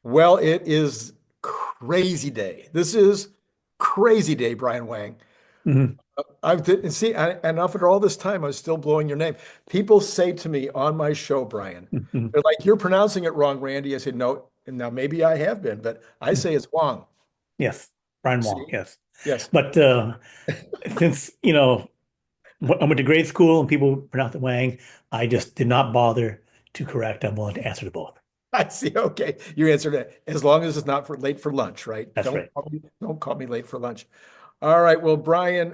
Well, it is crazy day. This is crazy day, Brian Wang. Mhm. I didn't see, and after all this time, I was still blowing your name. People say to me on my show, Brian, Mhm. they're like, "You're pronouncing it wrong, Randy." I said, "No." And now maybe I have been, but I Mhm. say it's Wang. Yes, Brian Wong, See? yes. Yes. But since, I went to grade school and people pronounce it Wang, I just did not bother to correct. I'm willing to answer to both. I see. Okay. You answered it. As long as it's not for late for lunch, right? That's right. Don't call me late for lunch. All right. Well, Brian,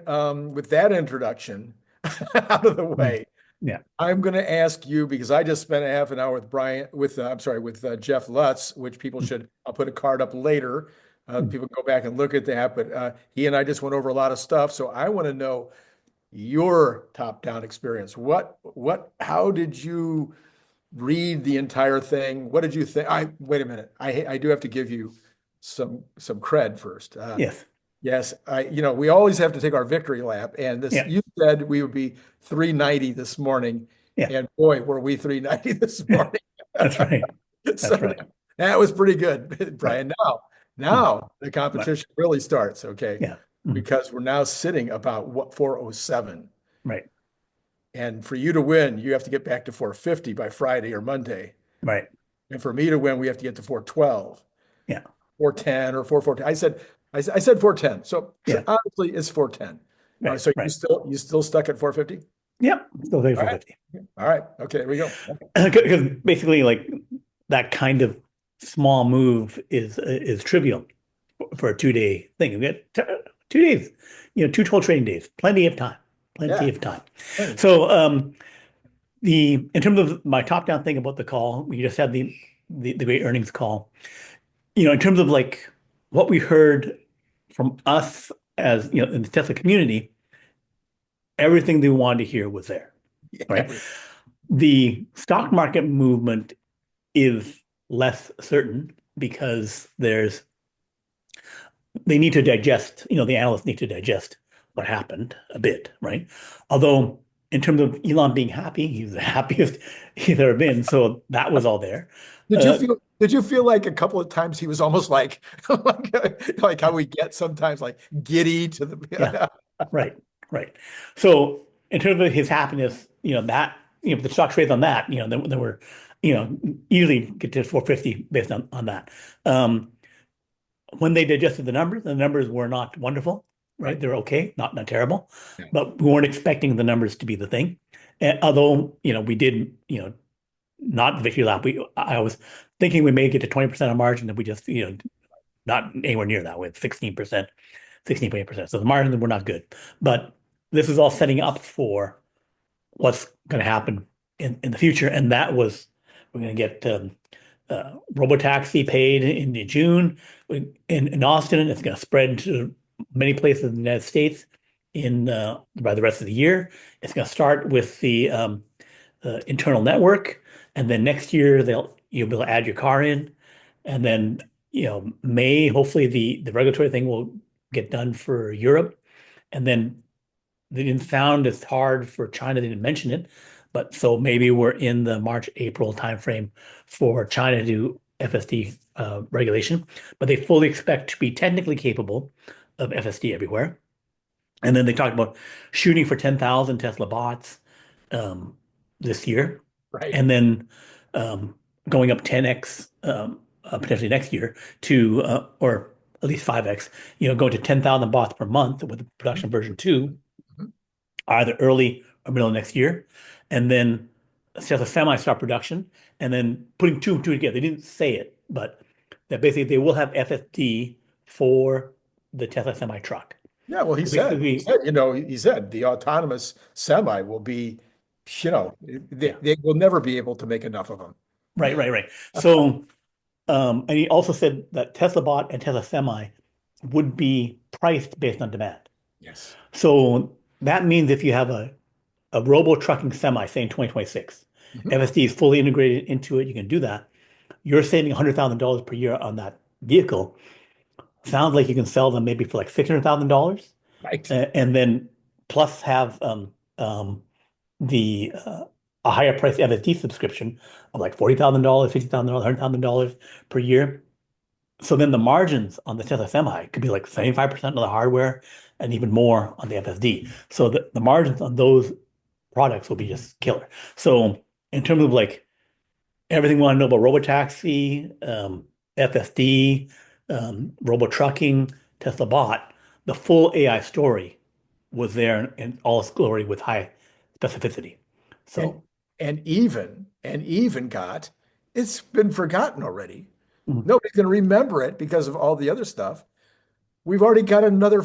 with that introduction out of the Mm. way, Yeah. I'm going to ask you because I just spent a half an hour with I'm sorry, with Jeff Lutz, which people Mm. should, I'll put a card up later. Mm. People can go back and look at that. But he and I just went over a lot of stuff. So I want to know your top-down experience. How did you read the entire thing? What did you think? Wait a minute. I do have to give you some cred first. Yes. Yes, we always have to take our victory lap. And this, Yeah. you said we would be 390 this morning. Yeah. And boy, were we 390 this morning. That's right. So That's right. that was pretty good, Right. Brian. Now, Mm. now the Right. competition really starts, okay? Yeah. Mm. Because we're now sitting about what 407. Right. And for you to win, you have to get back to 450 by Friday or Monday. Right. And for me to win, we have to get to 412, Yeah. 410 or 414. I said 410. So Yeah. honestly, it's 410. All right. Right. So you Right. still stuck at 450? Yep. Still there All for right. 50. All right. Okay, there we go. Because basically, like that kind of small move is trivial for a 2 day thing. We got 2 days, two total trading days, plenty of time, plenty Yeah. of time. Plenty. So the in terms of my top down thing about the call, we just had the great earnings call. In terms of like what we heard from us as in the Tesla community, everything they wanted to hear was there, right? Yeah. The stock market movement is less certain because they need to digest, the analysts need to digest what happened a bit, right? Although in terms of Elon being happy, he's the happiest he's ever been. So that was all there. Uh, Did you feel like a couple of times he was almost like like how we get sometimes like giddy to yeah, the right, right. So in terms of his happiness, if the stock trades on that, then we're, easily get to 450 based on that. Um, when they digested the numbers were not wonderful, right? right. They're okay, not terrible, Yeah. but we weren't expecting the numbers to be the thing. And although, we did, not the victory lap. I was thinking we may get to 20% of margin, and we just, not anywhere near that with 16%, 16.8%. So the margins were not good. But this is all setting up for what's going to happen in the future. And that was, we're going to get Robotaxi paid in June in Austin. It's going to spread to many places in the United States by the rest of the year. It's going to start with the internal network, and then next year you'll be able to add your car in, and then May hopefully the regulatory thing will get done for Europe, and then they didn't found it's hard for China. They didn't mention it, but so maybe we're in the March, April timeframe for China to do FSD regulation. But they fully expect to be technically capable of FSD everywhere. And then they talked about shooting for 10,000 Tesla bots this year, Right. and then um, going up 10x potentially next year to or at least 5x, going to 10,000 bots per month with the production version 2 Mhm. either early or middle of next year, and then Tesla Semi start production, and then putting two and two together. They didn't say it, but that basically they will have FSD for the Tesla Semi truck. Yeah, well, So basically, he said the autonomous semi will be, yeah, they will never be able to make enough of them. right, right, right. So, and he also said that Teslabot and Tesla Semi would be priced based on demand. Yes. So that means if you have a robo-trucking semi, say in 2026, Mhm. FSD is fully integrated into it, you can do that. You're saving $100,000 per year on that vehicle. Sounds like you can sell them maybe for like $600,000, Right. and then plus have the a higher price FSD subscription of like $40,000, $50,000, $100,000 per year. So then the margins on the Tesla Semi could be like 75% of the hardware and even more on the FSD. So the margins on those products will be just killer. So in terms of like everything we want to know about Robotaxi, FSD, Robotrucking, Teslabot, the full AI story was there in all its glory with high specificity. And So, and even got it's been forgotten already. mm, Nobody's going to remember it because of all the other stuff. We've already got another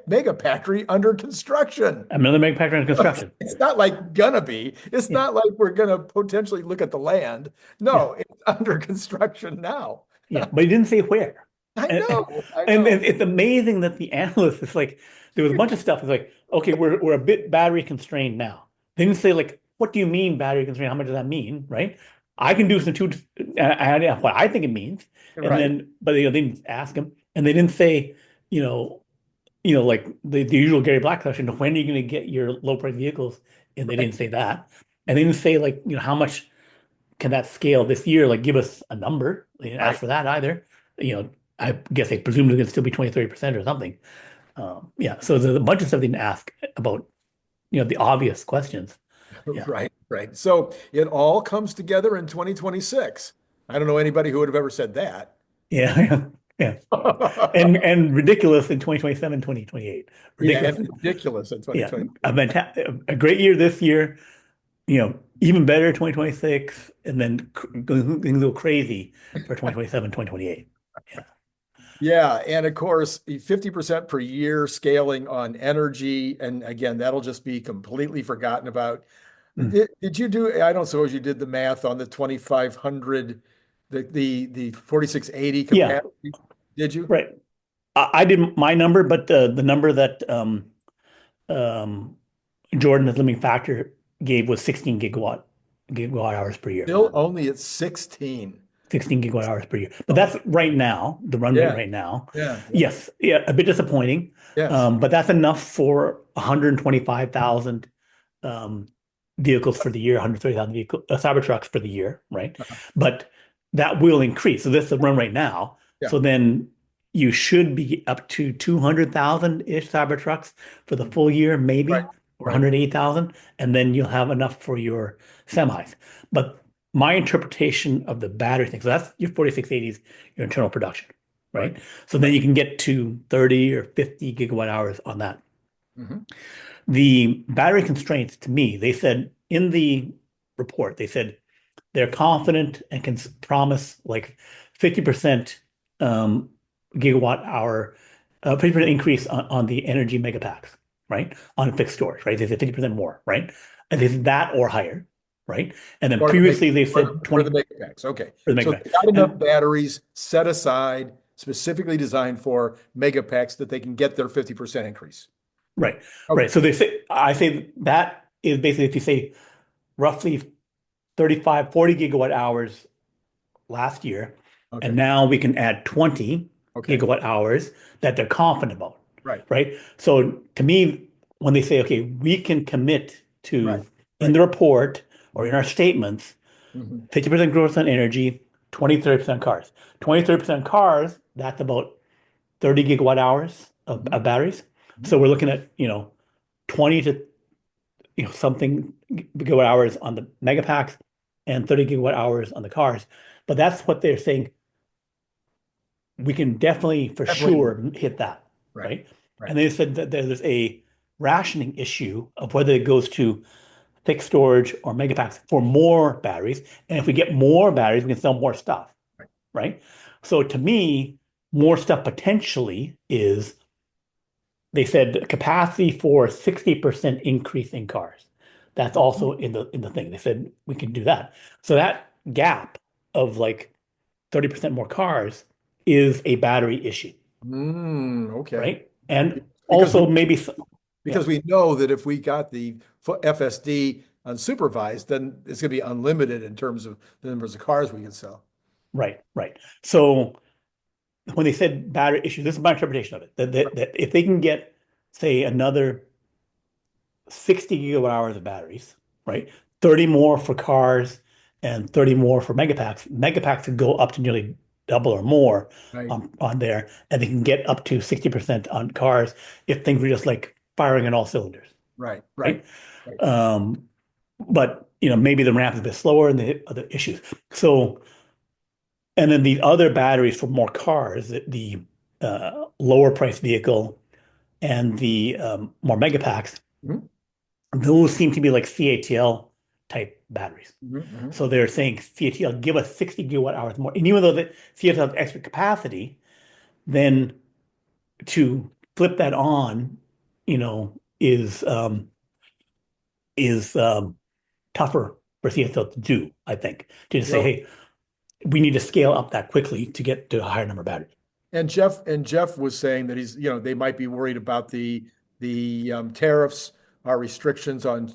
mega factory under construction. another megapack under construction. It's not like gonna be. It's Yeah, not like we're gonna potentially look at the land. yeah, No, it's under construction now. yeah. But he didn't say where. I And, know, I and know. it's amazing that the analyst is like, there was a bunch of stuff. It's like, okay, we're a bit battery constrained now. They didn't say like, what do you mean battery constrained? How much does that mean? Right? I can do some two, what I think it means. And Right. then, but they didn't ask him, and they didn't say, you know, like the usual Gary Black question, when are you going to get your low price vehicles? And they Right. didn't say that. And they didn't say like, how much can that scale this year? Like give us a number. They didn't ask Right. for that either. I guess they presumed it could still be 20, 30% or something. Yeah. So there's a bunch of stuff they didn't ask about, the obvious questions. Yeah. Right. Right. So it all comes together in 2026. I don't know anybody who would have ever said that. Yeah. Yeah. And ridiculous in 2027, 2028. Yeah, Ridiculous. and ridiculous in Yeah. 2020. A great year this year, even better 2026, and then things go crazy for 2027, 2028. Yeah. Yeah, and of course, 50% per year scaling on energy. And again, that'll just be completely forgotten about. Mm. Did you do, I don't suppose you did the math on the 2500, the 4680 Yeah, capacity, did you? right. I did my number, but the number that um, Jordan, the limiting factor, gave was 16 gigawatt hours per year. Still only at 16. 16 gigawatt hours per year. But Oh, that's right now, the run rate yeah, right now. yeah, yeah. Yes, yeah, a bit disappointing. Yes, But that's enough for 125,000 um, vehicles for the year, 130,000 vehicle Cybertrucks for the year, right? But that will increase. So this is the run right now. yeah, So then you should be up to 200,000-ish Cybertrucks for the full year, right, maybe, or right. 108,000, and then you'll have enough for your semis. But my interpretation of the battery thing, so that's your 4680s, your internal production, Right, right? So then right. you can get to 30 or 50 gigawatt hours on that. Mhm. The battery constraints to me, they said in the report, they said they're confident and can promise like 50% um, gigawatt hour, 50% increase on the energy megapacks, right? On fixed storage, right? They said 50% more, right? And they said that or higher, right? And then For the previously they said for 20 the mega packs. Okay. for the So megapack. they got enough And batteries set aside, specifically designed for mega packs that they can get their 50% increase. right, right. Okay. So they say, I say that is basically if you say roughly 35, 40 gigawatt hours last year, and Okay. now we can add 20 Okay. gigawatt hours that they're confident about, Right. right? So to me, when they say, okay, we can commit Right. to in Right. the report or in Mhm. our statements, Mhm. 50% growth on energy, 20, 30% cars. 20, 30% cars, that's about 30 gigawatt hours Mhm. of batteries. Mhm. So we're looking at, 20 to something gigawatt hours on the megapacks and 30 gigawatt hours on the cars. But that's what they're saying. We can definitely for Definitely. sure hit that, Right. right? Right. And they said that there's a rationing issue of whether it goes to fixed storage or megapacks for more batteries. And if we get more batteries, we can sell more stuff, Right. right? So to me, more stuff potentially is they said capacity for 60% increase in cars. That's also in the thing. They said we can do that. So that gap of like 30% more cars is a battery issue, Okay. right? And Because also we maybe, yeah, because we know that if we got the FSD unsupervised, then it's going to be unlimited in terms of the numbers of cars we can sell. right, right. So when they said battery issue, this is my interpretation of it, that if they can get, say, another 60 gigawatt hours of batteries, right? 30 more for cars and 30 more for megapacks. Megapacks could go up to nearly double or more Right, on there, and they can get up to 60% on cars if things were just like firing on all cylinders, right, right, right? right. Um, but maybe the ramp is a bit slower and the other issues. So, and then the other batteries for more cars, the lower price vehicle and the more megapacks, Mhm, those seem to be like CATL type batteries. mhm, mhm. So they're saying CATL give us 60 gigawatt hours more. And even though the CATL has extra capacity, then to flip that on, is tougher for CATL to do, I think. To just say, Well, hey, we need to scale up that quickly to get to a higher number of batteries. and Jeff was saying that they might be worried about the tariffs, our restrictions on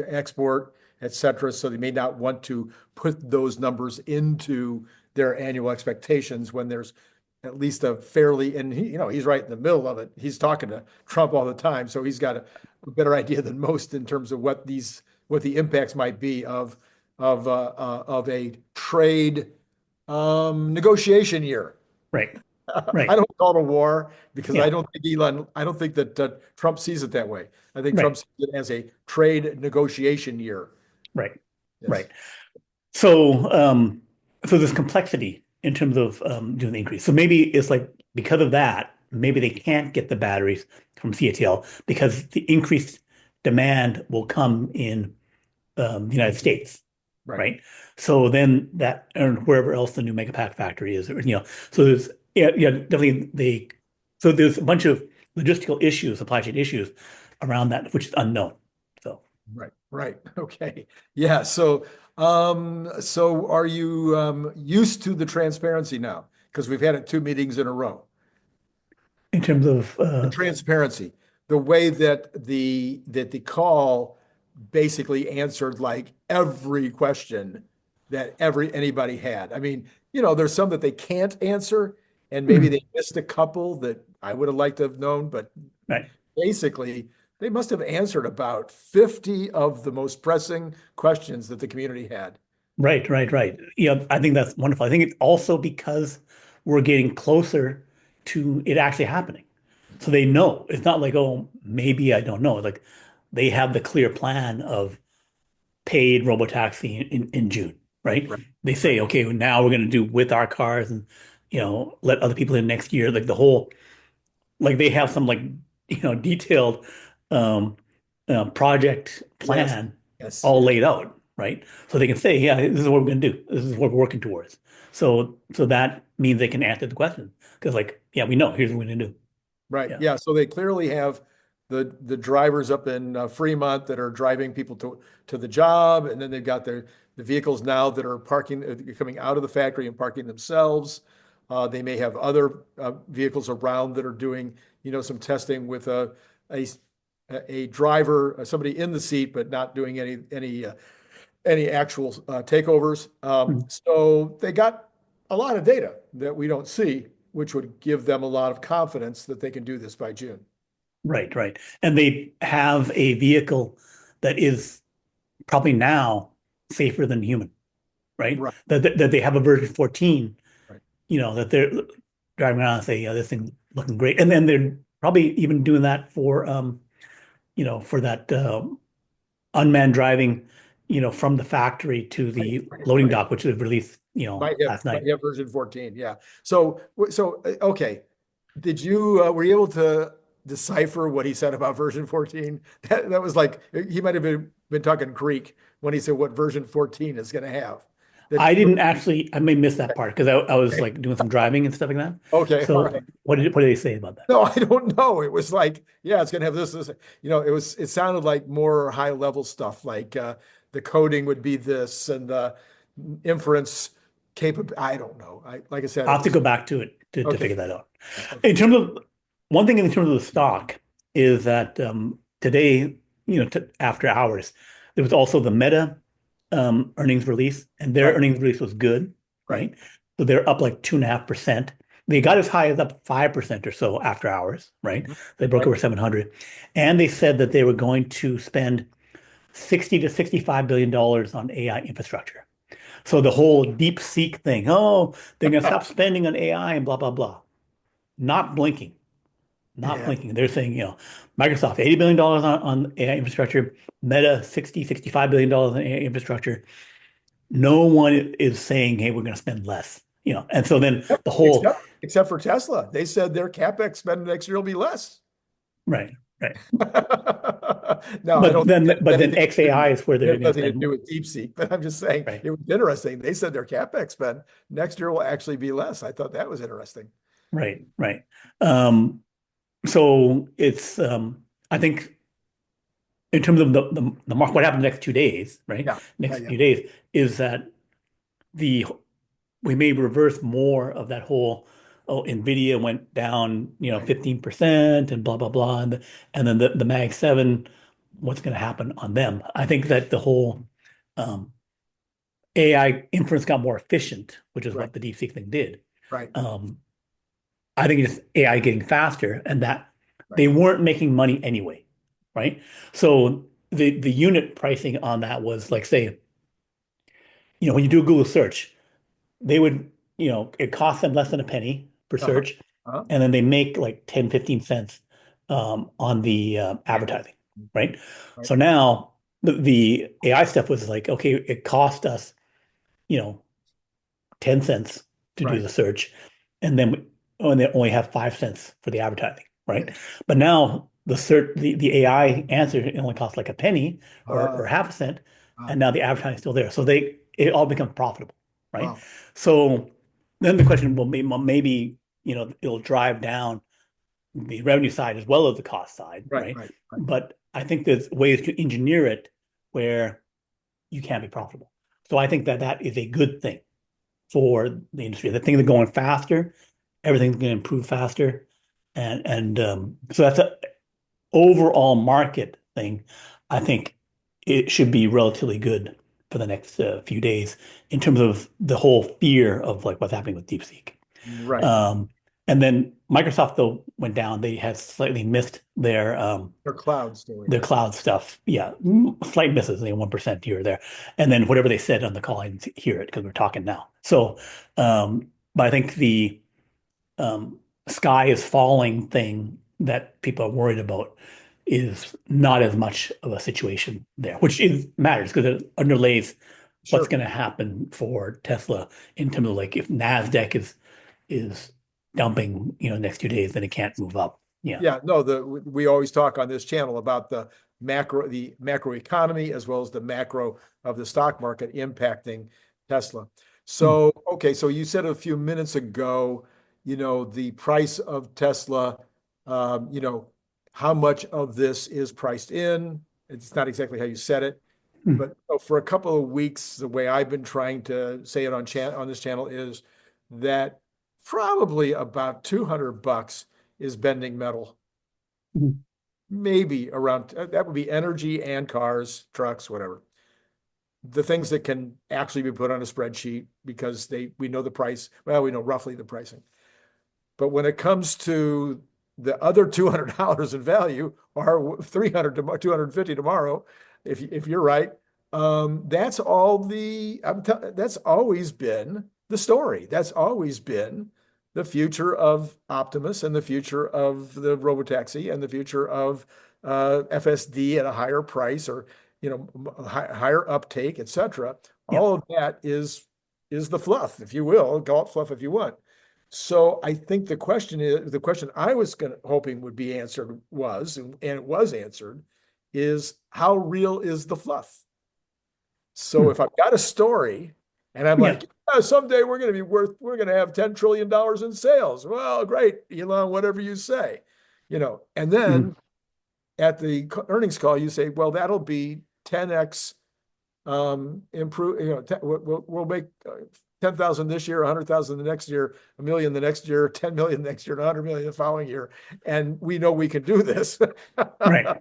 export, et cetera. So they may not want to put those numbers into their annual expectations when there's at least a fairly, and he's right in the middle of it. He's talking to Trump all the time, so he's got a better idea than most in terms of what the impacts might be of a trade negotiation year. Right, I right, don't call it a war because yeah, I don't think that Trump sees it that way. I think Trump right, sees it as a trade negotiation year. right, Yes. right. So there's complexity in terms of doing the increase. So maybe it's like because of that, maybe they can't get the batteries from CATL because the increased demand will come in the United States, Right. right? So then that, and wherever else the new megapack factory is, so there's, yeah, yeah, definitely so there's a bunch of logistical issues, supply chain issues around that, which is unknown. So Right. Right. Okay. Yeah. So are you used to the transparency now? Because we've had it two meetings in a row. in terms of, The transparency, the way that the call basically answered like every question that anybody had. I mean, there's some that they can't answer, and maybe mm, they missed a couple that I would have liked to have known, but right. basically they must have answered about 50 of the most pressing questions that the community had. Right, right, right. Yeah, I think that's wonderful. I think it's also because we're getting closer to it actually happening. So they know. It's not like, oh, maybe I don't know. It's like they have the clear plan of paid robotaxi in June, right? Right, They right. say, okay, well, now we're going to do with our cars and, let other people in next year. Like the whole, like they have some like, detailed um, project Yes, plan yes, all yes. laid out, right? So they can say, yeah, this is what we're going to do. This is what we're working towards. So that means they can answer the question because like, yeah, we know, here's what we're going to do. Right. Yeah. Yeah. So they clearly have the drivers up in Fremont that are driving people to the job, and then they've got the vehicles now that are parking, coming out of the factory and parking themselves. They may have other vehicles around that are doing, some testing with a a driver, somebody in the seat, but not doing any actual takeovers. Mm. So they got a lot of data that we don't see, which would give them a lot of confidence that they can do this by June. Right, right. And they have a vehicle that is probably now safer than human, right? Right, That they have a version 14, right. that they're driving around and say, yeah, this thing looking great. And then they're probably even doing that for that unmanned driving, from the factory to Right, the right, loading right. dock, which was released, last Might night. have version 14. Yeah. So okay. Did you were you able to decipher what he said about version 14? That was like he might have been talking Greek when he said what version 14 is going to have. That I didn't actually, I may miss that part because I was okay, like doing some driving and stuff like that. okay, all So right. what did they say about that? No, I don't know. It was like, yeah, it's gonna have this. It sounded like more high level stuff, like the coding would be this and the inference capable. I don't know. Like I said, I'll it have to was go back to it to okay. figure that out. Okay. In terms of one thing in terms of the stock is that today, after hours, there was also the Meta earnings release, and their Right, earnings release was good, right. right? So they're up like 2.5%. They got as high as up 5% or so after hours, right? Mhm. They broke Right. over 700. And they said that they were going to spend 60 to $65 billion on AI infrastructure. So the whole deep seek thing, oh, they're going to stop spending on AI and blah, blah, blah. Not blinking, not Yeah, blinking. They're saying, Microsoft, $80 billion on AI infrastructure, Meta, $65 billion on AI infrastructure. No one is saying, hey, we're going to spend less, And so then the whole, except for Tesla. They said their CapEx spend next year will be less. right, right. No, I don't think that But has then anything to do, XAI is where it they're has going to nothing to spend do more, with DeepSeek, but I'm just saying right, it was interesting. They said their CapEx spend next year will actually be less. I thought that was interesting. right, right. Um, so it's, I think in terms of the market, what happened the next 2 days, right? Yeah, yeah, Next yeah. few days is that the we may reverse more of that whole, oh, Nvidia went down, Right, 15% and blah blah blah, and then the Mag 7, what's going to happen on them? I think that the whole um, AI inference got more efficient, which is right, what the DeepSeek thing did. right, Um, I think it's AI getting faster, and that right. they weren't making money anyway, right? So the unit pricing on that was like, say, when you do a Google search, they would, it costs them less than a penny per Uh-huh. search, Uh-huh. and then they make like 10, 15 cents on the advertising, right? Right, So now the AI stuff was like, okay, it cost us, you know, 10 cents to do right. the search, and then and they only have 5 cents for the advertising, right? Yes. But now the AI answer it only costs like a penny or Uh, half a cent, uh, and now the advertising is still there. So it all becomes profitable, right? wow. So then the question, well, maybe it'll drive down the revenue side as well as the cost side, Right, right? right, right. But I think there's ways to engineer it where you can be profitable. So I think that that is a good thing for the industry. The things are going faster, everything's going to improve faster, and so that's an overall market thing. I think it should be relatively good for the next few days in terms of the whole fear of like what's happening with DeepSeek. Right. Um, and then Microsoft though went down. They had slightly missed Their cloud story, their right? cloud stuff. Yeah, slight misses, 1% here or there. And then whatever they said on the call, I didn't hear it because we're talking now. So, but I think the sky is falling thing that people are worried about is not as much of a situation there, which is matters because it underlays what's Sure. going to happen for Tesla in terms of like if NASDAQ is dumping, next 2 days, then it can't move up. Yeah. Yeah, no, we always talk on this channel about the macro economy as well as the macro of the stock market impacting Tesla. Hmm. So, okay, so you said a few minutes ago, the price of Tesla, how much of this is priced in? It's not exactly how you said it, Hmm. but for a couple of weeks, the way I've been trying to say it on this channel is that probably about $200 is bending metal. Hmm. Maybe around that would be energy and cars, trucks, whatever. The things that can actually be put on a spreadsheet because we know the price. Well, we know roughly the pricing. But when it comes to the other $200 in value or 300 to 250 tomorrow, if you're right, that's that's always been the story. That's always been the future of Optimus and the future of the Robotaxi and the future of FSD at a higher price or higher uptake, etc. Yeah. All of that is the fluff, if you will, call it fluff if you want. So I think the question I was hoping would be answered was, and it was answered, is how real is the fluff? So Hmm. if I've got a story and I'm Yeah. like, yeah, someday we're going to have $10 trillion in sales. Well, great, Elon, whatever you say, and Hmm. then at the earnings call, you say, well, that'll be 10x improve, we'll make 10,000 this year, 100,000 the next year, a million the next year, 10 million next year, and 100 million the following year. And we know we can do this. Right.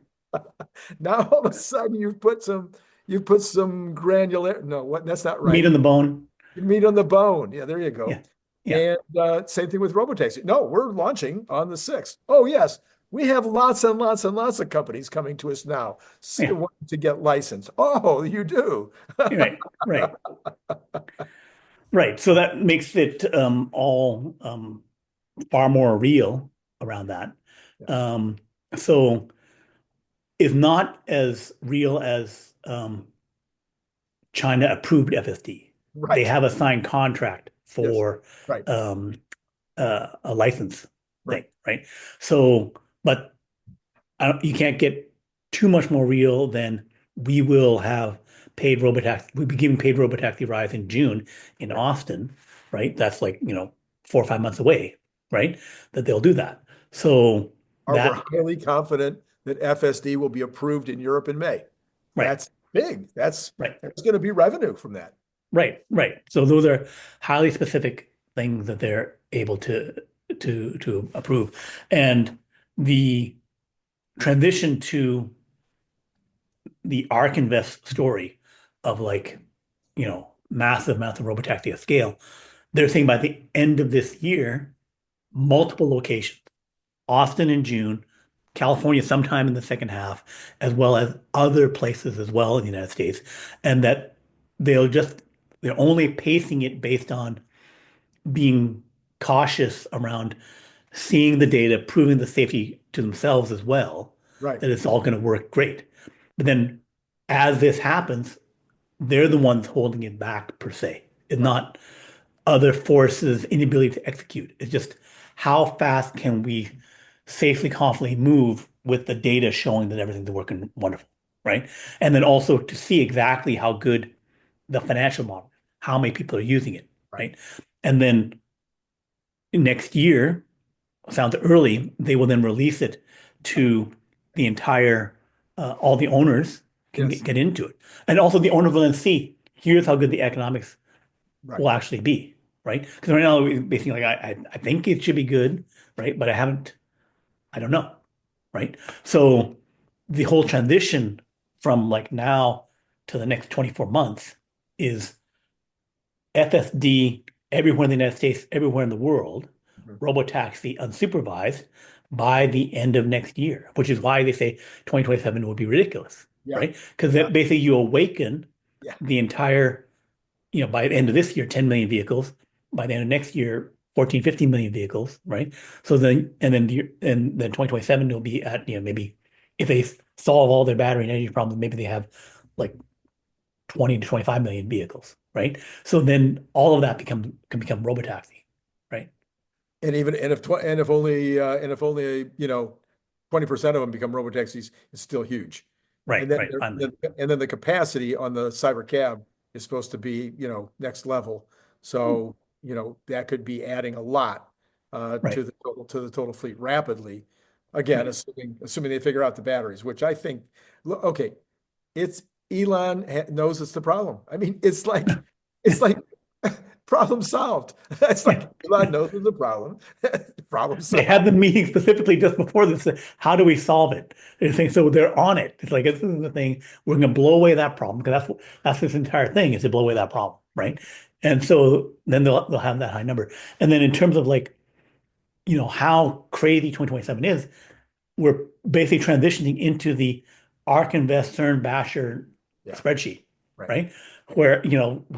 Now all of a sudden you've put some granular, no, that's not Meat right. on the bone. Meat on the bone. Yeah, there you Yeah. go. Yeah. And same thing with Robotaxi. No, we're launching on the 6th. Oh, yes. We have lots and lots and lots of companies coming to us now Yeah, wanting to get licensed. Oh, you do. right, right, right. So that makes it all far more real around that. Yeah. Um, so it's not as real as China approved FSD. They Right. have a signed contract Yes. for Right. um, a license thing, Right. right? So, but you can't get too much more real than we will have paid robotaxi. We'll be giving paid robotaxi rides in June in Right. Austin, right? That's like, 4 or 5 months away, right? That they'll do that. So Are we that, highly confident that FSD will be approved in Europe in May? right, That's big. right, There's going to be revenue from that. right, right. So those are highly specific things that they're able to approve. And the transition to the ARK Invest story of like, massive amounts of robotaxi at scale. They're saying by the end of this year, multiple locations, Austin in June, California sometime in the second half, as well as other places as well in the United States, and that they're only pacing it based on being cautious around seeing the data, proving the safety to themselves as well, Right. that it's all going to work great. But then as this happens, they're the ones holding it back per se. It's Right. not other forces' inability to execute. It's just how fast can we safely, confidently move with the data showing that everything's working wonderful, right? And then also to see exactly how good the financial model, how many people are using it, Right. right? And then next year, sounds early, they will then release it to the entire, all the owners can Yes. get into it. And also the owner will then see, here's how good the economics Right. will actually be, right? Because right now we're basically like, I think it should be good, right? But I don't know, right? So the whole transition from like now to the next 24 months is FSD everywhere in the United States, everywhere in the world, Mhm. Robotaxi unsupervised by the end of next year, which is why they say 2027 would be ridiculous, Yeah. right? Because Yeah. basically you awaken Yeah. the entire, by the end of this year, 10 million vehicles, by the end of next year, 14, 15 million vehicles, right? So then, and then 2027 will be at, maybe if they solve all their battery and energy problems, maybe they have like 20 to 25 million vehicles, right? So then all of that can become robotaxi, right? And even and if only 20% of them become robotaxis, it's still huge. Right, And then right, finally. the capacity on the cyber cab is supposed to be next level. So that could be adding a lot Right, to the total fleet rapidly. Again, right. assuming they figure out the batteries, which I think, okay, it's Elon knows it's the problem. I mean, it's like problem solved. It's Yeah. like Elon knows it's a problem. Problem They solved. had the meeting specifically just before this. How do we solve it? They're saying, so they're on it. It's like, this is the thing. We're going to blow away that problem because that's this entire thing is to blow away that problem, right? And so then they'll have that high number. And then in terms of like, how crazy 2027 is, we're basically transitioning into the ARK Invest CERN Basher Yeah, spreadsheet, right, right? Where,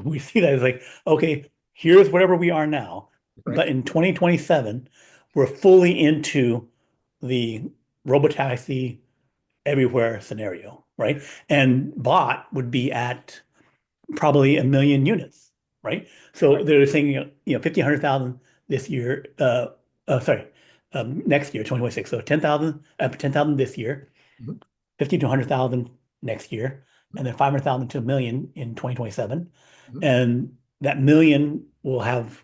we see that as like, okay, here's whatever we are now, right, but in 2027, we're fully into the robotaxi everywhere scenario, right? And bot would be at probably a million units, right? So right. they're saying, 50, 100,000 this year, sorry, next year, 2026. So 10,000 this year, Mhm, 50 to 100,000 next year, mhm, and then 500,000 to a million in 2027. mhm. And that million will have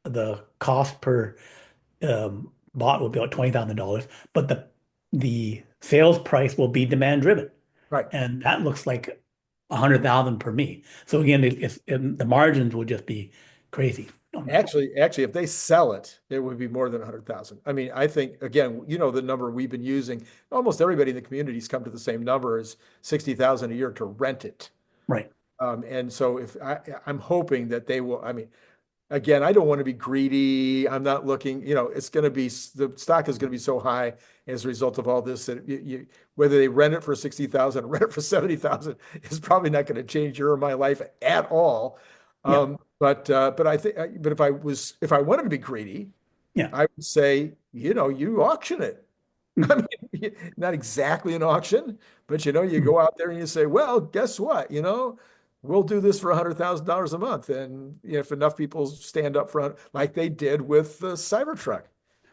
the cost per bot will be about $20,000, but the sales price will be demand driven. Right. And that looks like 100,000 per me. So again, the margins will just be crazy on that. Actually, if they sell it, it would be more than 100,000. I mean, I think again, the number we've been using. Almost everybody in the community's come to the same number as 60,000 a year to rent it. Right. And so if I'm hoping that they will. I mean, again, I don't want to be greedy. I'm not looking, it's going to be, the stock is going to be so high as a result of all this that whether they rent it for 60,000 or rent it for 70,000 is probably not going to change your or my life at all. Yeah. But I think, but if I wanted to be greedy, Yeah. I would say, you auction it. I Mhm. mean, not exactly an auction, but you Mhm. go out there and you say, well, guess what? We'll do this for $100,000 a month. And if enough people stand up front, like they did with the Cybertruck,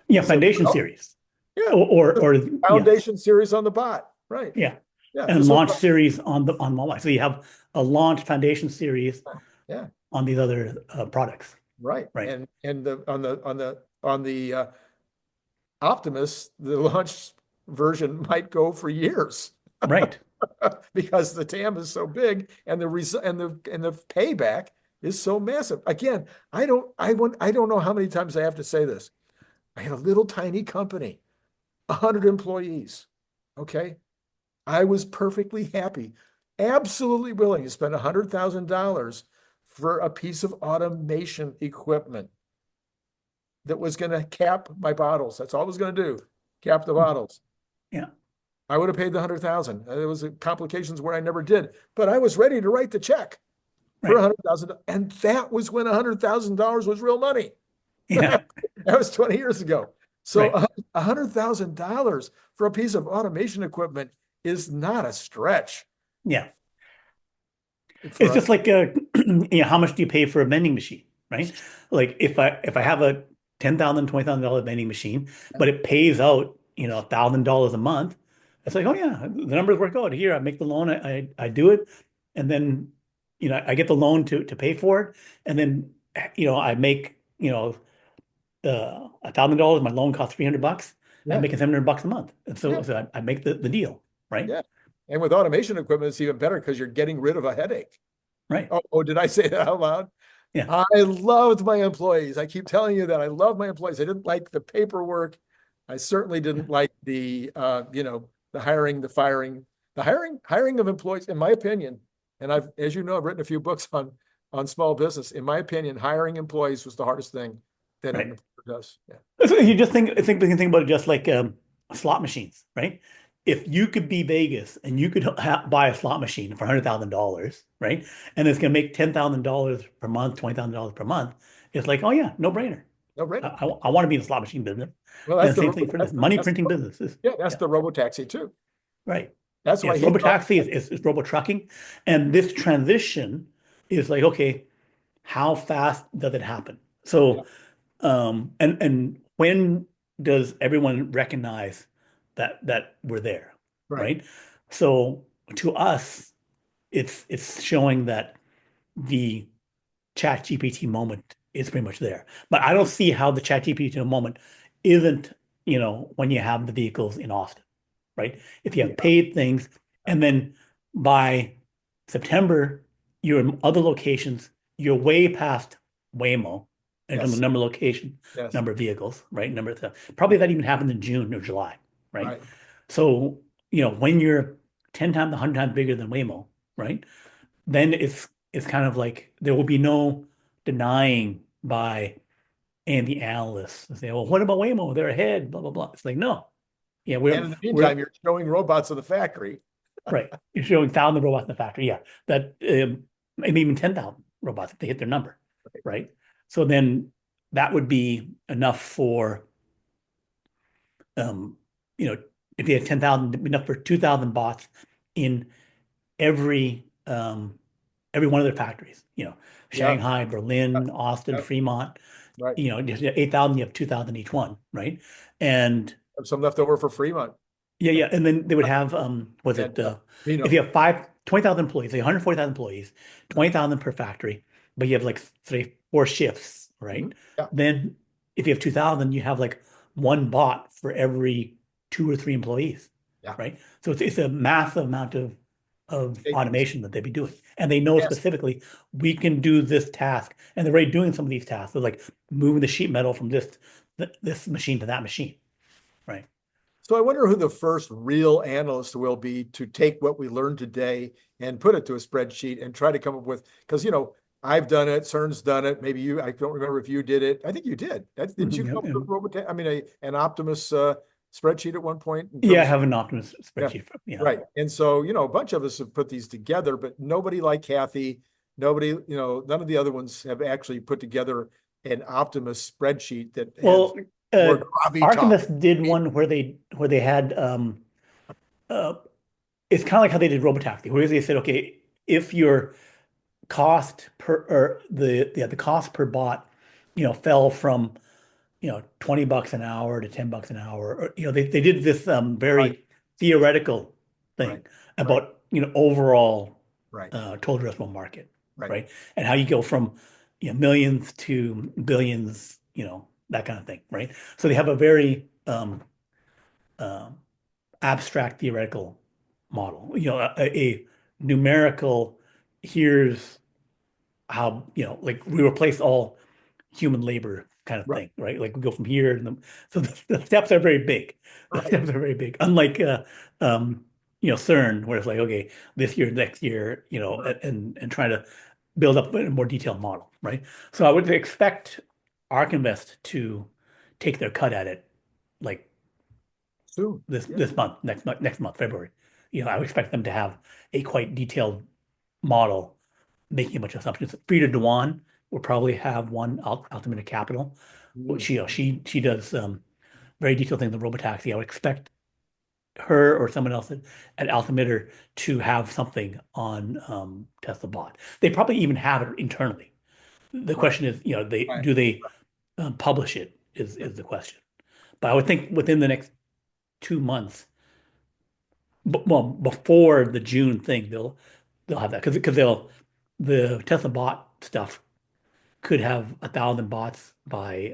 Yeah. said, Foundation well, series yeah, or yeah. foundation series on the bot. Right. Yeah. Yeah. And This will, launch series on mobile. So you have a launch foundation series yeah, on these other products. right. Right. And on the Optimus, the launch version might go for years. Right. Because the TAM is so big and the payback is so massive. Again, I don't know how many times I have to say this. I had a little tiny company, 100 employees. Okay. I was perfectly happy, absolutely willing to spend $100,000 for a piece of automation equipment that was going to cap my bottles. That's all I was going to do, cap the bottles. Yeah. I would have paid the 100,000. There was complications where I never did, but I was ready to write the check for Right. 100,000, and that was when $100,000 was real money. Yeah. That was 20 years ago. So Right. $100,000 for a piece of automation equipment is not a stretch Yeah. for It's a, just like how much do you pay for a vending machine, right? Like if I have a $10,000, $20,000 vending machine, but it pays out, $1,000 a month, it's like, oh yeah, the numbers work out. Here, I make the loan, I do it, and then I get the loan to pay for it, and then I make $1,000. My loan costs $300. I'm yeah, making $700 a month, and yeah, so I make the deal, right? yeah. And with automation equipment, it's even better because you're getting rid of a headache. Right. Oh, did I say that out loud? Yeah. I loved my employees. I keep telling you that I love my employees. I didn't like the paperwork. I certainly didn't like the hiring, the firing, the hiring of employees, in my opinion. And as you know, I've written a few books on small business. In my opinion, hiring employees was the hardest thing that an Right. employer does. Yeah. So you just think about it just like slot machines, right? If you could be Vegas and you could buy a slot machine for $100,000, right? And it's going to make $10,000 per month, $20,000 per month. It's like, oh yeah, no brainer. No I, brainer. I, I want to be in the slot machine business. Well, And that's the the same thing for this that's money that's printing businesses. yeah, that's Yeah, the Robotaxi too. right. That's why Yes, he thought, Robotaxi is Robotrucking. And this transition is like, okay, how fast does it happen? yeah, So and when does everyone recognize that we're there, right, right? So to us, it's showing that the Chat GPT moment is pretty much there. But I don't see how the Chat GPT moment isn't, when you have the vehicles in Austin, right? If you have yeah, paid things, and then by September, you're in other locations, you're way past Waymo in terms of yes, number of location, yes, number of vehicles, right? Number of stuff. Probably that even happened in June or July, right? right. So, when you're 10 times, 100 times bigger than Waymo, right? Then it's kind of like there will be no denying by and the analysts and say, well, what about Waymo? They're ahead, blah, blah, blah. It's like, no. Yeah, And in the we're meantime, you're showing robots in the factory. right. You're showing 1,000 robots in the factory. Yeah. That maybe even 10,000 robots if they hit their number. Right. So then that would be enough for um, you know, if you had 10,000, enough for 2,000 bots in every every one of their factories, Yeah, Shanghai, yeah, Berlin, Austin, yeah, Fremont, right. just 8,000, you have 2,000 each one, right? And Have some left over for Fremont yeah, yeah. And then they would have, was and it, if Reno. you have 20,000 employees, say 140,000 employees, 20,000 per factory, but you have like three, four shifts, Mhm. right? Yeah, Then if you have 2,000, you have like one bot for every two or three employees, yeah. right? So it's a massive amount of Savings. automation that they'd be doing. And they know Yes. specifically, we can do this task. And they're already doing some of these tasks. They're like moving the sheet metal from this machine to that machine, right? So I wonder who the first real analyst will be to take what we learned today and put it to a spreadsheet and try to come up with, because I've done it. CERN's done it. Maybe you, I don't remember if you did it. I think you did. Didn't you Yeah, come up with Robot, I mean, an Optimus spreadsheet at one point in yeah, I terms have an Optimus yeah, spreadsheet. Yeah. right. And so, a bunch of us have put these together, but nobody like Kathy, nobody, none of the other ones have actually put together an Optimus spreadsheet that has Well, more uh, gravitas. Archivist did one where they had uh, it's kind of like how they did Robotaxi, where they said, okay, if your cost per or the cost per bot, fell from 20 bucks an hour to 10 bucks an hour, or they did this Right, very theoretical right, thing right, about overall right, total addressable market, right. right? And how you go from millions to billions, that kind of thing, right? So they have a very um, abstract theoretical model, a numerical, here's how, like we replace all human labor kind of Right, thing, right? Like we go from here and so the steps are very big. The right, steps are very big. Unlike um, CERN, where it's like, okay, this year, next year, right. and trying to build up a more detailed model, right? So I would expect ARK Invest to take their cut at it like Soon. this Yeah. this month, next month, February. I would expect them to have a quite detailed model, making a bunch of assumptions. Frida Dewan will probably have one Altimeter Capital. Mm. She does very detailed things in Robotaxi. I would expect her or someone else at Altimeter to have something on Teslabot. They probably even have it internally. The Right, question is, they right. do they publish it is the question. But I would think within the next 2 months, well, before the June thing, they'll have that because they'll the Tesla bot stuff could have 1,000 bots by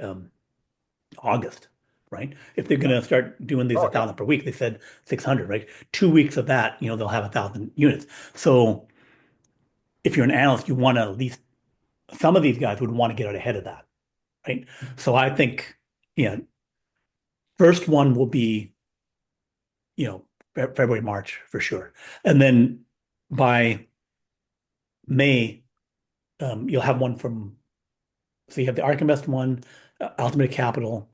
August, right? If they're Yeah. going to start doing these Oh, yeah. 1,000 per week, they said 600, right? 2 weeks of that, they'll have 1,000 units. So if you're an analyst, you want to at least some of these guys would want to get out ahead of that, right? So I think, yeah, first one will be, February, March for sure, and then by May, you'll have one from. So you have the ARK Invest one, Ultimate Capital,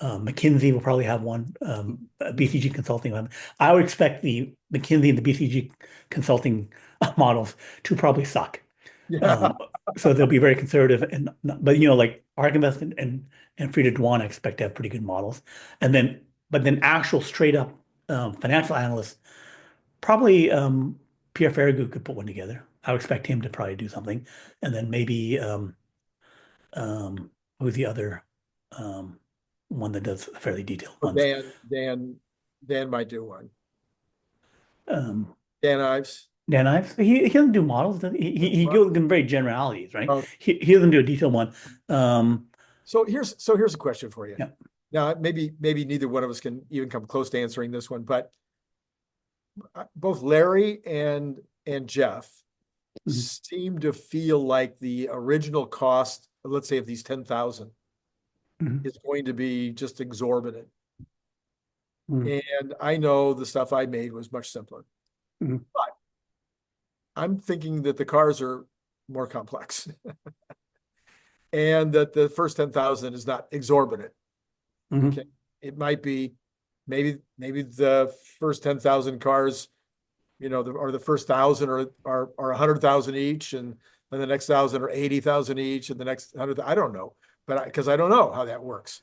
McKinsey will probably have one, BCG Consulting one. I would expect the McKinsey and the BCG Consulting models to probably suck. Yeah. Um, so they'll be very conservative, but like ARK Invest and Frida Dwan, I expect to have pretty good models. But then actual straight up financial analysts, probably Pierre Ferragu could put one together. I would expect him to probably do something, and then maybe who's the other um, one that does fairly detailed Or ones? Dan might do one. Um, Dan Ives. Dan Ives. He doesn't do models. He Well, goes in very generalities, right? oh, He doesn't do a detailed one. Um, so here's a question for you. yeah. Now, maybe neither one of us can even come close to answering this one, but both Larry and Jeff Mhm. seem to feel like the original cost, let's say, of these 10,000 Mhm. is going to be just exorbitant. Mhm. And I know the stuff I made was much simpler, Mhm. but I'm thinking that the cars are more complex and that the first 10,000 is not exorbitant. Okay. Mhm. It might be maybe the first 10,000 cars, or the first 1,000 are 100,000 each, and then the next 1,000 are 80,000 each, and the next 100, I don't know, but because I don't know how that works.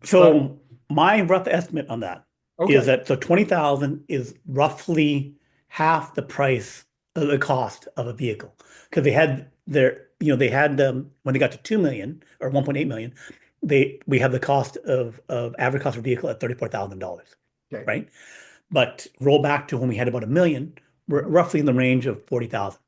But So my rough estimate on that is okay. that 20,000 is roughly half the price of the cost of a vehicle because they had when they got to 2 million or 1.8 million, we have the cost of average cost of vehicle at $34,000, Okay. right? But roll back to when we had about a million, we're Mhm. roughly in the range of 40,000,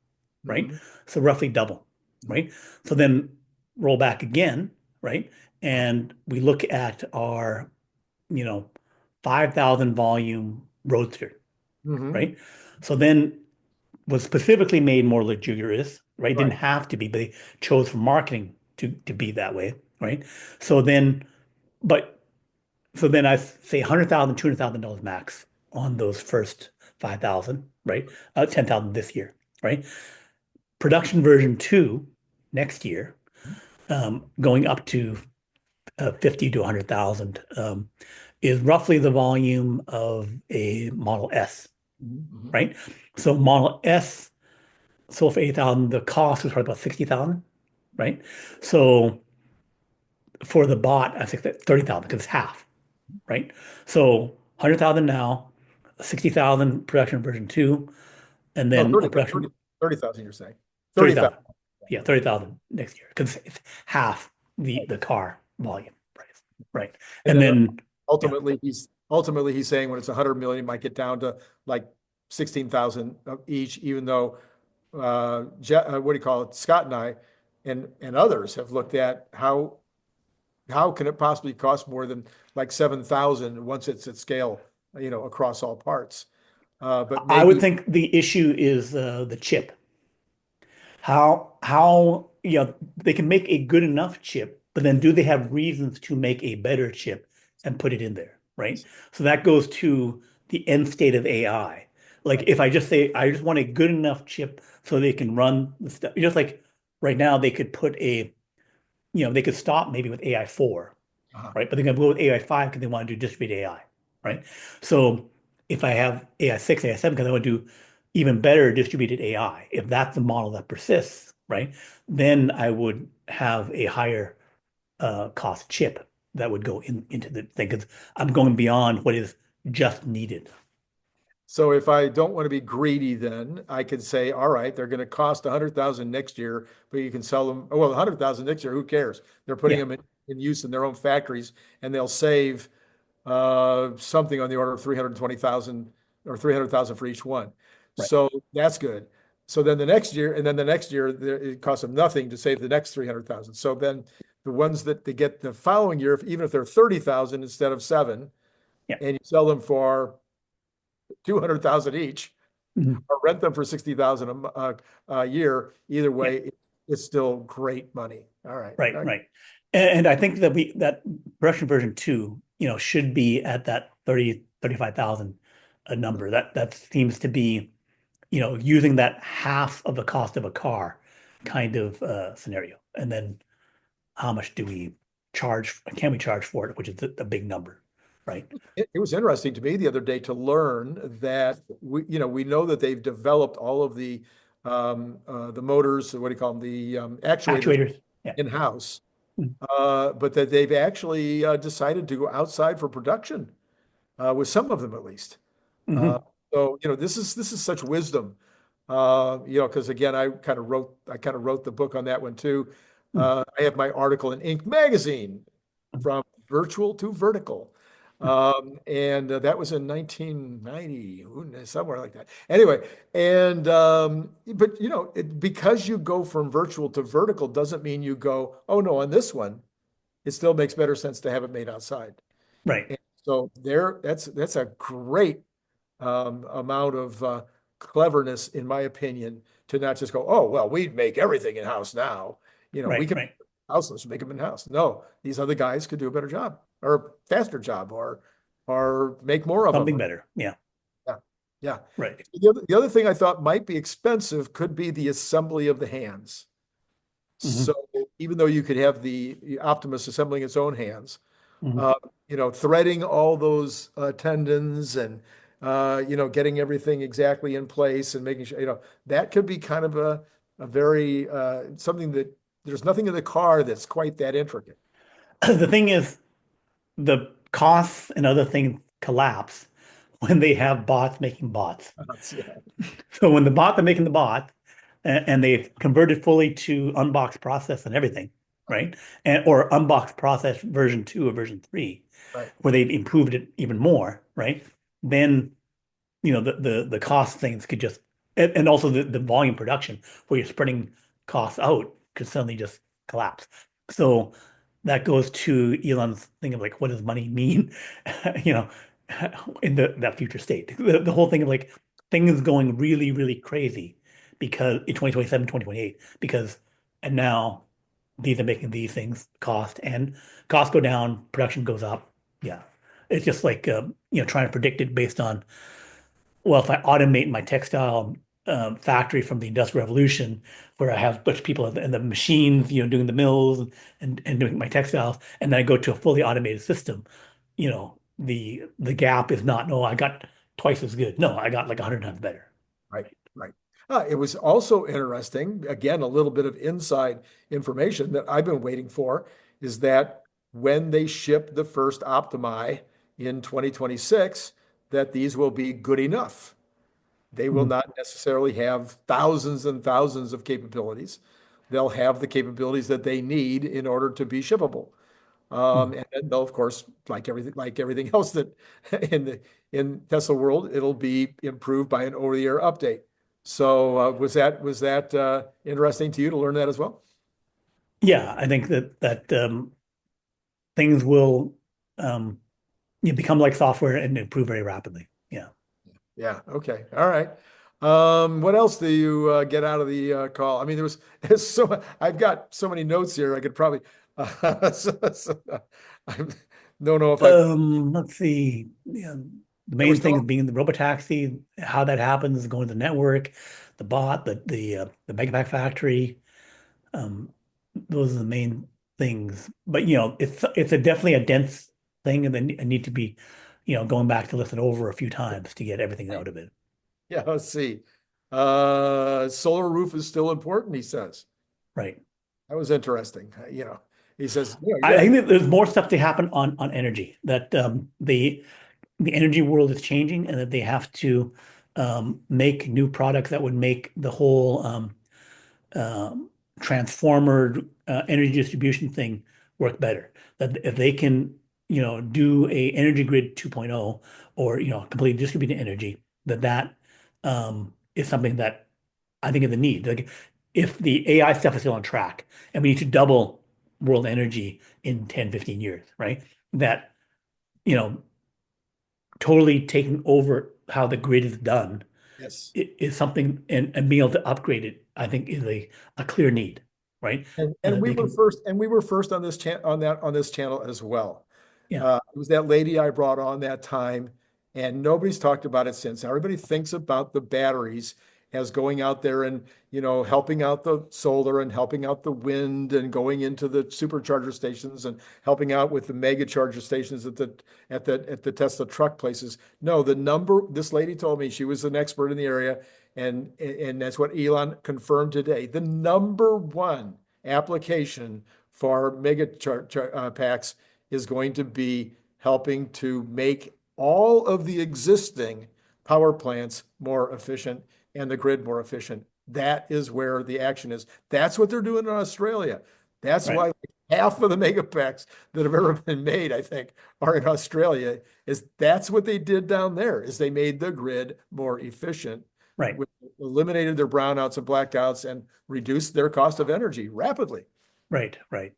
right? Mhm. So roughly double, Mhm. right? So then roll back again, right? And we look at our, you know, 5,000 volume Roadster, Mhm. right? So then was specifically made more luxurious, right? Didn't Right. have to be, but they chose for marketing to be that way, right? So then, but so then I say $100,000, $200,000 max on those first 5,000, right? 10,000 this year, right? Production version two, next year, going up to 50 to 100,000, is roughly the volume of a Model S, Mhm. right? So Model S sold for 8,000. The cost was probably about 60,000, right? So for the bot, I think that 30,000 because it's half, right? So 100,000 now, 60,000 production version two, and No, then a 30, production 30,000 you're saying. 30,000. 30,000. Yeah, 30,000 next year because it's half the car volume price, right? And And then then yeah, ultimately he's saying when it's 100 million, it might get down to like 16,000 each, even though what do you call it? Scott and I and others have looked at how can it possibly cost more than like 7,000 once it's at scale, across all parts. But I would maybe think the issue is the chip. How they can make a good enough chip, but then do they have reasons to make a better chip and put it in there, right? So that goes to the end state of AI. Like right. if I just say I just want a good enough chip so they can run the stuff, just like right now they could put they could stop maybe with AI 4, Uh-huh. right? But they're going to go with AI 5 because they want to do distributed AI, right? So if I have AI 6, AI 7, because I want to do even better distributed AI, if that's the model that persists, right? Then I would have a higher cost chip that would go into the thing because I'm going beyond what is just needed. So if I don't want to be greedy, then I could say, all right, they're going to cost 100,000 next year, but you can sell them. Oh, well, 100,000 next year, who cares? They're putting Yeah, them in use in their own factories, and they'll save something on the order of 320,000 or 300,000 for each one. right. So that's good. So then the next year, and then the next year, it costs them nothing to save the next 300,000. So then the ones that they get the following year, even if they're 30,000 instead of seven, Yeah. and you sell them for 200,000 each, Mhm. or rent them for 60,000 a year, either Yeah. way, it's still great money. All right. Right, All right. right. And I think that that production version two, should be at that 30, 35,000 a number. That seems to be, using that half of the cost of a car kind of scenario. And then how much do we charge? Can we charge for it, which is a big number, right? It was interesting to me the other day to learn that we know that they've developed all of the motors, what do you call them, the actuators Actuators. Yeah. in-house, but that they've actually decided to go outside for production, with some of them at least. Uh, Hmm. so this is such wisdom. Because again, I kind of wrote the book on that one too. I have my article in Inc. magazine, from virtual to vertical. And that was in 1990, somewhere like that. Anyway, and but because you go from virtual to vertical doesn't mean you go, oh no, on this one, it still makes better sense to have it made outside. Right, And so that's a great amount of cleverness, in my opinion, to not just go, oh, well, we make everything in-house now. We right, can right. house, let's make them in-house. No, these other guys could do a better job or faster job or make more of them. Something better. Yeah, Yeah. Yeah. right. The other thing I thought might be expensive could be the assembly of the hands. So Hmm. even though you could have the Optimus assembling its own hands, Hmm. uh, threading all those tendons and getting everything exactly in place and making sure, that could be kind of a very something that there's nothing in the car that's quite that intricate. The thing is, the costs and other things collapse when they have bots making bots. Yeah. So when the bot they're making the bot and they've converted fully to unboxed process and everything, right? And or unboxed process version 2 or version 3, Right. where they've improved it even more, right? Then the cost things could just and also the volume production where you're spreading costs out could suddenly just collapse. So that goes to Elon's thing of like, what does money mean? You know, in that future state. The whole thing of like things going really, really crazy because in 2027, 2028, because and now these are making these things and costs go down, production goes up. Yeah. It's just like trying to predict it based on well, if I automate my textile factory from the Industrial Revolution, where I have a bunch of people and the machines, doing the mills and doing my textiles, and then I go to a fully automated system. The gap is not, no, I got twice as good. No, I got like 100 times better. Right, right. It was also interesting, again, a little bit of inside information that I've been waiting for is that when they ship the first Optimi in 2026, that these will be good enough. They will Mhm. not necessarily have thousands and thousands of capabilities. They'll have the capabilities that they need in order to be shippable. Mhm. And then they'll, of course, like everything else that in Tesla world, it'll be improved by an over-the-air update. So was that interesting to you to learn that as well? Yeah, I think that things will um, become like software and improve very rapidly. Yeah. Yeah. Okay. All right. What else do you get out of the call? I mean, there's I've got so many notes here. I could probably I don't know if I Let's see. The there was main thing is talk. being the Robotaxi, how that happens, going to the network, the bot, the megapack factory. Um, those are the main things. But it's definitely a dense thing, and then I need to be, going back to listen over a few times to get everything out of it. Yeah, let's see. Solar roof is still important, he says. Right. That was interesting. He says, you I got think that there's more stuff to happen on energy. That the energy world is changing, and that they have to make new products that would make the whole um, transformer energy distribution thing work better. That if they can, do a energy grid 2.0 or completely distributed energy, that is something that I think is a need. Like if the AI stuff is still on track and we need to double world energy in 10, 15 years, right? That, you know, totally taking over how the grid is done yes. is something, and being able to upgrade it, I think is a clear need, right? And And that we they were can, first, and we were first on this channel as well. yeah, It was that lady I brought on that time, and nobody's talked about it since. Everybody thinks about the batteries as going out there and helping out the solar and helping out the wind and going into the supercharger stations and helping out with the mega charger stations at the Tesla truck places. No, the number this lady told me, she was an expert in the area, and that's what Elon confirmed today. The number one application for mega packs is going to be helping to make all of the existing power plants more efficient and the grid more efficient. That is where the action is. That's what they're doing in Australia. That's right, why half of the mega packs that have ever been made, I think, are in Australia. Is that's what they did down there, is they made the grid more efficient, right, eliminated their brownouts and blackouts and reduced their cost of energy rapidly. right, right.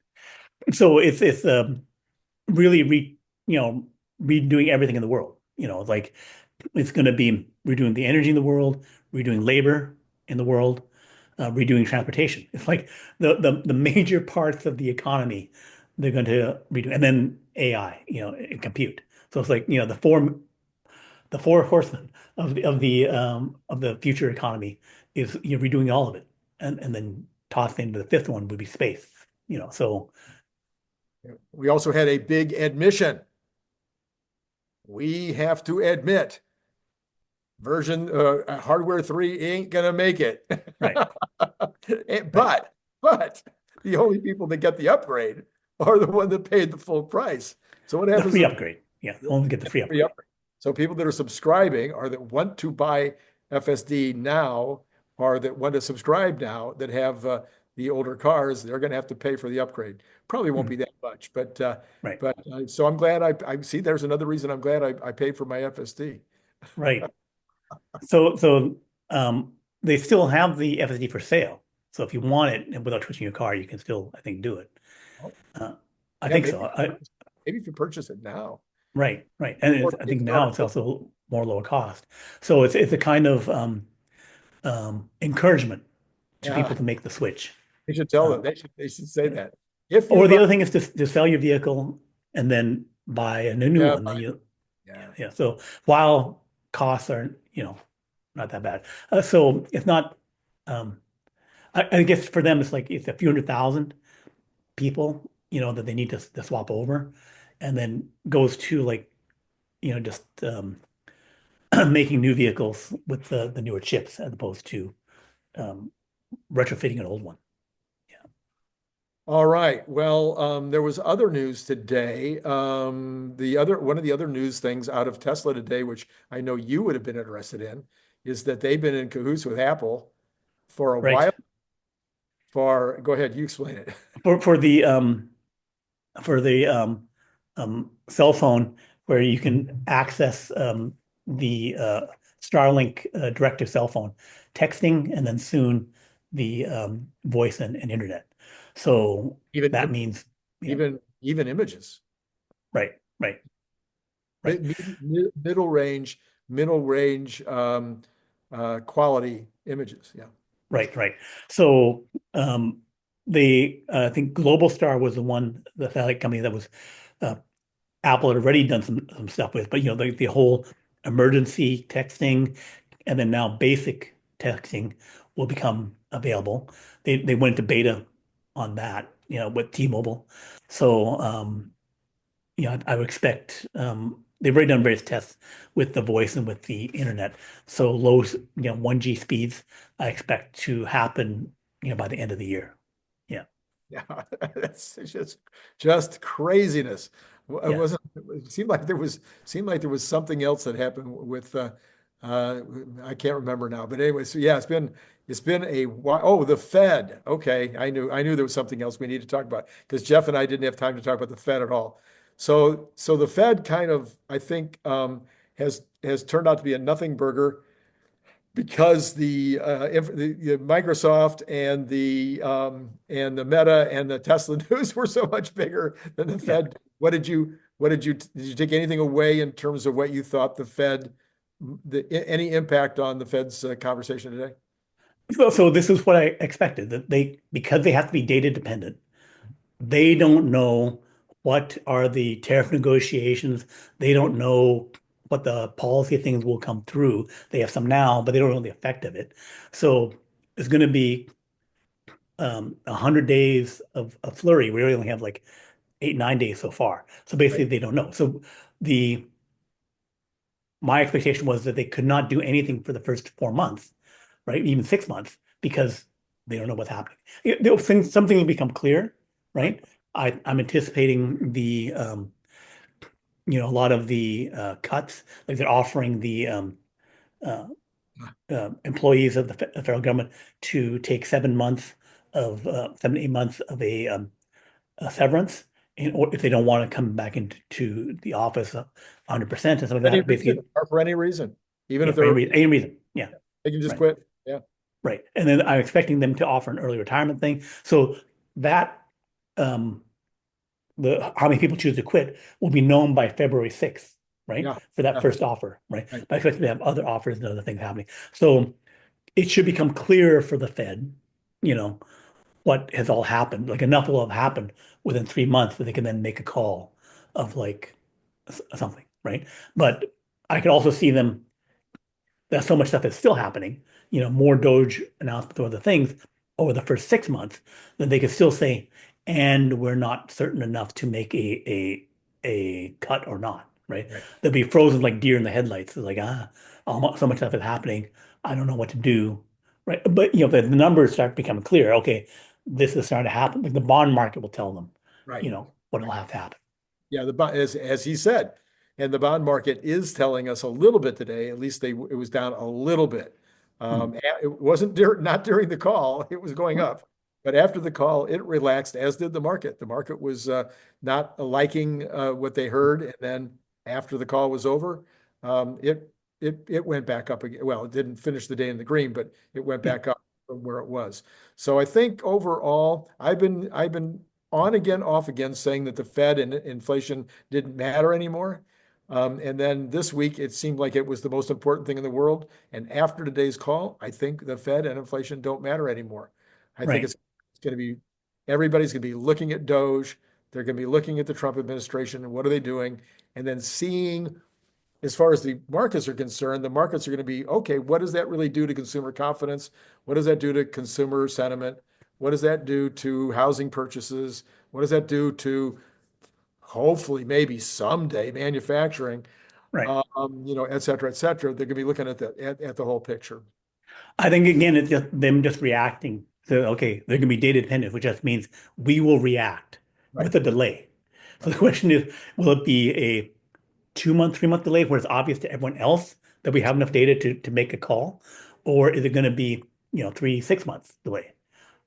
So it's really redoing everything in the world. Like it's going to be redoing the energy in the world, redoing labor in the world, redoing transportation. It's like the major parts of the economy they're going to redo, and then AI, and compute. So it's like the four horsemen of the future economy is redoing all of it, and then tossed into the fifth one would be space. So We also had a big admission. We have to admit version hardware 3 ain't gonna make it. right, right, But the only people that get the upgrade are the one that paid the full price. So what the happens free to upgrade. Yeah, only get the free free upgrade. upgrade? So people that are subscribing or that want to buy FSD now or that want to subscribe now that have the older cars, they're going to have to pay for the upgrade. Probably won't Mm, be that much, but right, so I'm glad I see. There's another reason I'm glad I paid for my FSD. right. So they still have the FSD for sale. So if you want it and without switching your car, you can still, I think, do it. Oh, Uh, I yeah, think so. maybe if you purchase it now, Right, right. And or I get think now started. it's also more lower cost. So it's a kind of encouragement to Yeah, people to make the switch. they should tell them. Um, They should say yeah. that. If you Or the buy, other thing is to sell your vehicle and then buy a new yeah, one. Then buy, you, yeah, yeah. yeah. So while costs are, not that bad. So it's not. Um, I guess for them, it's a few 100,000 people, that they need to swap over, and then goes to just making new vehicles with the newer chips as opposed to um, retrofitting an old one. Yeah. All right. Well, there was other news today. One of the other news things out of Tesla today, which I know you would have been interested in, is that they've been in cahoots with Apple for a Right. while. Go ahead, you explain it. For the cell phone where you can access the Starlink direct to cell phone texting and then soon the voice and internet. So Even that means, even images. right, right, right, Middle range, quality images. Yeah. right, right. So I think Global Star was the satellite company that was uh, Apple had already done some stuff with, but the whole emergency texting and then now basic texting will become available. They went to beta on that, with T-Mobile. So I would expect they've already done various tests with the voice and with the internet. So low, 1G speeds I expect to happen, by the end of the year. Yeah. Yeah, that's just craziness. It Yeah. wasn't. It seemed like there was something else that happened with. Uh, I can't remember now, but anyway. So yeah, it's been a while. Oh, the Fed. Okay, I knew there was something else we need to talk about because Jeff and I didn't have time to talk about the Fed at all. So the Fed kind of I think has turned out to be a nothing burger because the Microsoft and the Meta and the Tesla news were so much bigger than the Yeah. Fed. Did you take anything away in terms of what you thought the Fed, any impact on the Fed's conversation today? So this is what I expected that because they have to be data dependent, they don't know what are the tariff negotiations. They don't know what the policy things will come through. They have some now, but they don't know the effect of it. So it's going to be 100 days of flurry. We only have like 8, 9 days so far. So basically, Right. they don't know. So the my expectation was that they could not do anything for the first 4 months, right? Even 6 months, because they don't know what's happening. Something will become clear, Right. right? I'm anticipating a lot of the cuts, like they're offering the uh, employees of the federal government to take 7 months of 7 to 8 months of a severance, or if they don't want to come back into the office 100% and some of Any that. reason Basically, or for any reason, even yeah, if for they're any reason, yeah, they can just right. quit. Yeah. Right. And then I'm expecting them to offer an early retirement thing. So that um the how many people choose to quit will be known by February 6th, right? Yeah. For that Yeah. first offer, right? Right. But I expect to have other offers and other things happening. So it should become clear for the Fed, you know, what has all happened. Like enough will have happened within 3 months that they can then make a call of like something, right? But I could also see them that so much stuff is still happening, more Doge announcements or other things over the first 6 months, then they could still say, and we're not certain enough to make a cut or not, right? Right. They'll be frozen like deer in the headlights. It's like, so much stuff is happening. I don't know what to do, right? But the numbers start becoming clear. Okay, this is starting to happen. Like the bond market will tell them, Right. what will Right. have to happen. Yeah, the bond, as he said, and the bond market is telling us a little bit today. At least it was down a little bit. Hmm. It wasn't not during the call. It was going up, but after the call, it relaxed, as did the market. The market was not liking what they heard, and then after the call was over, it went back up again. Well, it didn't finish the day in the green, but it went Yeah, back up from where it was. So I think overall, I've been on again, off again, saying that the Fed and inflation didn't matter anymore. And then this week, it seemed like it was the most important thing in the world. And after today's call, I think the Fed and inflation don't matter anymore. I think right. it's going to be everybody's going to be looking at Doge. They're going to be looking at the Trump administration and what are they doing, and then seeing as far as the markets are concerned, the markets are going to be, okay, what does that really do to consumer confidence? What does that do to consumer sentiment? What does that do to housing purchases? What does that do to hopefully maybe someday manufacturing, Right. et cetera, et cetera. They're going to be looking at at the whole picture. I think again, it's just them just reacting. So, okay, they're going to be data dependent, which just means we will react Right, with a delay. So the right. question is, will it be a 2 month, 3 month delay where it's obvious to everyone else that we have enough data to make a call? Or is it going to be, 3, 6 months delay?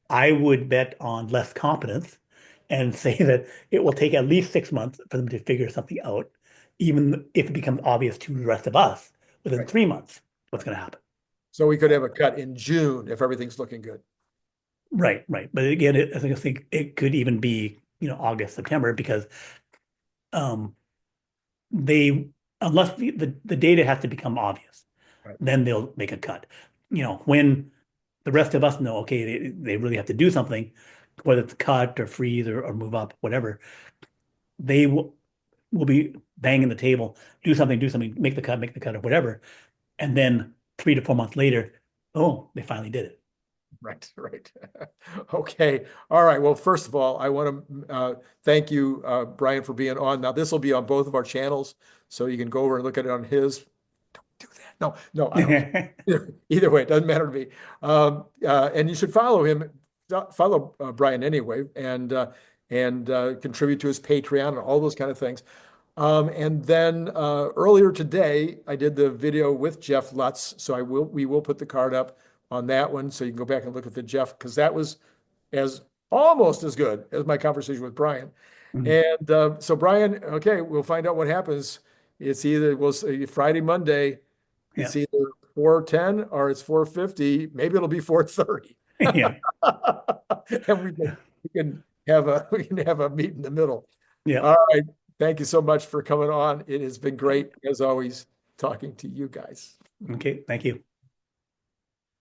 I would bet on less competence and say that it will take at least 6 months for them to figure something out, even if it becomes obvious to the rest of us within Right, 3 months what's right. going to happen. So we could have a cut in June if everything's looking good. Right, right. But again, I think it could even be, August, September, because um, they, unless the data has to become obvious, Right, then they'll make a cut. When the rest of us know, okay, they really have to do something, whether it's cut or freeze or move up, whatever, they will be banging the table, do something, make the cut, or whatever. And then 3 to 4 months later, oh, they finally did it. right, right. Okay. All right. Well, first of all, I want to thank you, Brian, for being on. Now, this will be on both of our channels, so you can go over and look at it on his. Do that. No, no, I don't care. Either way, it doesn't matter to me. And you should follow him, follow Brian anyway, and contribute to his Patreon and all those kind of things. And then earlier today, I did the video with Jeff Lutz, so we will put the card up on that one, so you can go back and look at the Jeff, because that was as almost as good as my conversation with Brian. Mhm. And so Brian, okay, we'll find out what happens. It's either we'll say Friday, Monday. Yeah, It's either 4:10 or it's 4:50. Maybe it'll be 4:30. yeah, And we can have a we can have a meet in the middle. yeah. All right. Thank you so much for coming on. It has been great, as always, talking to you guys. Okay, thank you.